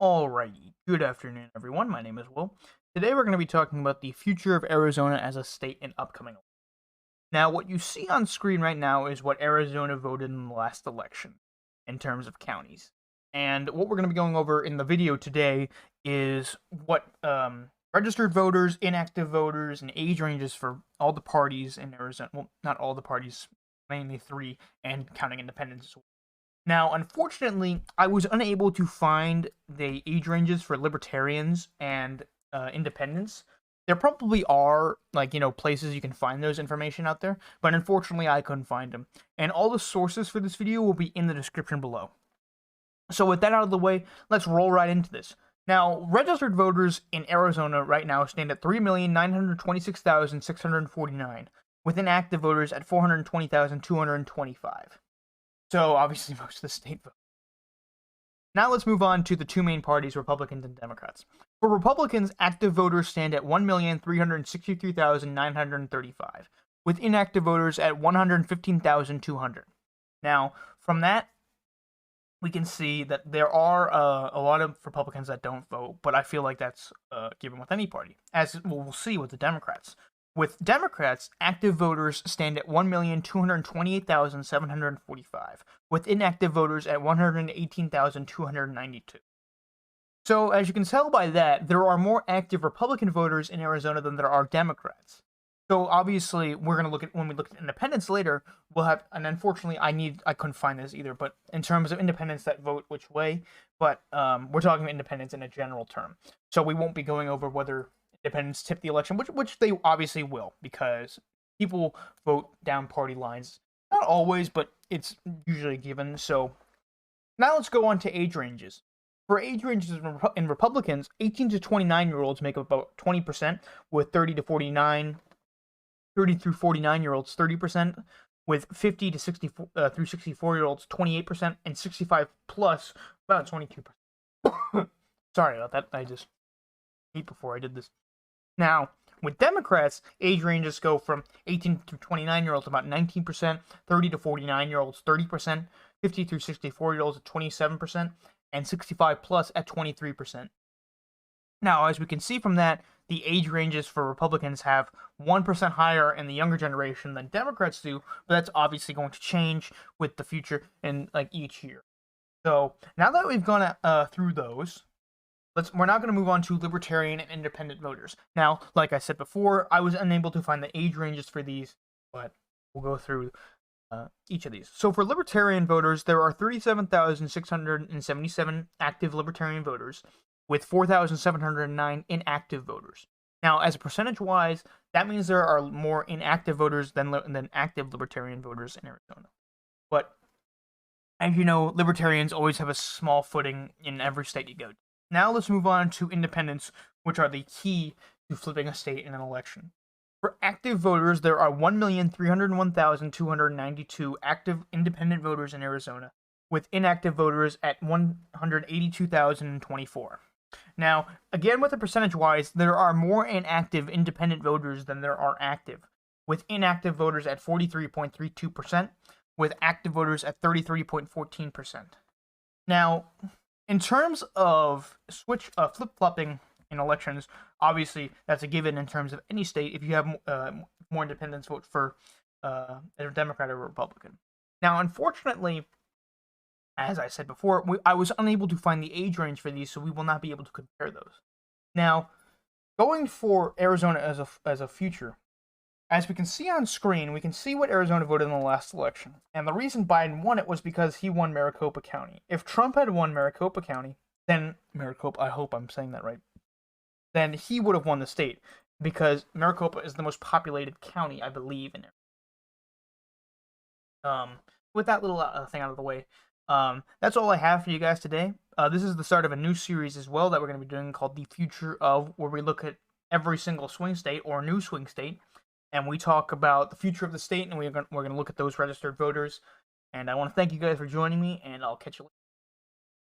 Alrighty, good afternoon, everyone. My name is Will. Today we're going to be talking about the future of Arizona as a state in upcoming. Now, what you see on screen right now is what Arizona voted in the last election in terms of counties. And what we're going to be going over in the video today is what registered voters, inactive voters, and age ranges for all the parties in Arizona. Well, not all the parties, mainly three, and counting independents as well. Now, unfortunately, I was unable to find the age ranges for libertarians and independents. There probably are, places you can find those information out there, but unfortunately, I couldn't find them. And all the sources for this video will be in the description below. So with that out of the way, let's roll right into this. Now, registered voters in Arizona right now stand at 3,926,649, with inactive voters at 420,225. So, obviously, most of the state vote. Now let's move on to the two main parties, Republicans and Democrats. For Republicans, active voters stand at 1,363,935, with inactive voters at 115,200. Now, from that, we can see that there are a lot of Republicans that don't vote, but I feel like that's given with any party, as we'll see with the Democrats. With Democrats, active voters stand at 1,228,745, with inactive voters at 118,292. So, as you can tell by that, there are more active Republican voters in Arizona than there are Democrats. So, obviously, we're going to look at, when we look at independents later, we'll have, and unfortunately, I couldn't find this either, but in terms of independents that vote which way, but we're talking about independents in a general term. So, we won't be going over whether independents tip the election, which they obviously will, because people vote down party lines. Not always, but it's usually given. So now let's go on to age ranges. For age ranges in Republicans, 18 to 29-year-olds make up about 20%, with 30 through 49-year-olds 30%, with 50 to 64 through 64-year-olds 28%, and 65 plus about 22%. Sorry about that. I just ate before I did this. Now, with Democrats, age ranges go from 18 to 29-year-olds about 19%, 30 to 49-year-olds 30%, 50 through 64-year-olds at 27%, and 65 plus at 23%. Now, as we can see from that, the age ranges for Republicans have 1% higher in the younger generation than Democrats do, but that's obviously going to change with the future and each year. So, now that we've gone through those, we're now going to move on to libertarian and independent voters. Now, like I said before, I was unable to find the age ranges for these, but we'll go through each of these. So for libertarian voters, there are 37,677 active libertarian voters, with 4,709 inactive voters. Now, as a percentage-wise, that means there are more inactive voters than active libertarian voters in Arizona. But, as you know, libertarians always have a small footing in every state you go to. Now let's move on to independents, which are the key to flipping a state in an election. For active voters, there are 1,301,292 active independent voters in Arizona, with inactive voters at 182,024. Now, again, with the percentage-wise, there are more inactive independent voters than there are active, with inactive voters at 43.32%, with active voters at 33.14%. Now, in terms of flip-flopping in elections, obviously that's a given in terms of any state. If you have more independents vote for a Democrat or a Republican. Now, unfortunately, as I said before, I was unable to find the age range for these, so we will not be able to compare those. Now, going for Arizona as a future, as we can see on screen, we can see what Arizona voted in the last election. And the reason Biden won it was because he won Maricopa County. If Trump had won Maricopa County, then I hope I'm saying that right, then he would have won the state, because Maricopa is the most populated county, I believe, in there. With that little thing out of the way, that's all I have for you guys today. This is the start of a new series as well that we're going to be doing called The Future of, where we look at every single swing state or new swing state, and we talk about the future of the state, and we're going to look at those registered voters. And I want to thank you guys for joining me, and I'll catch you later.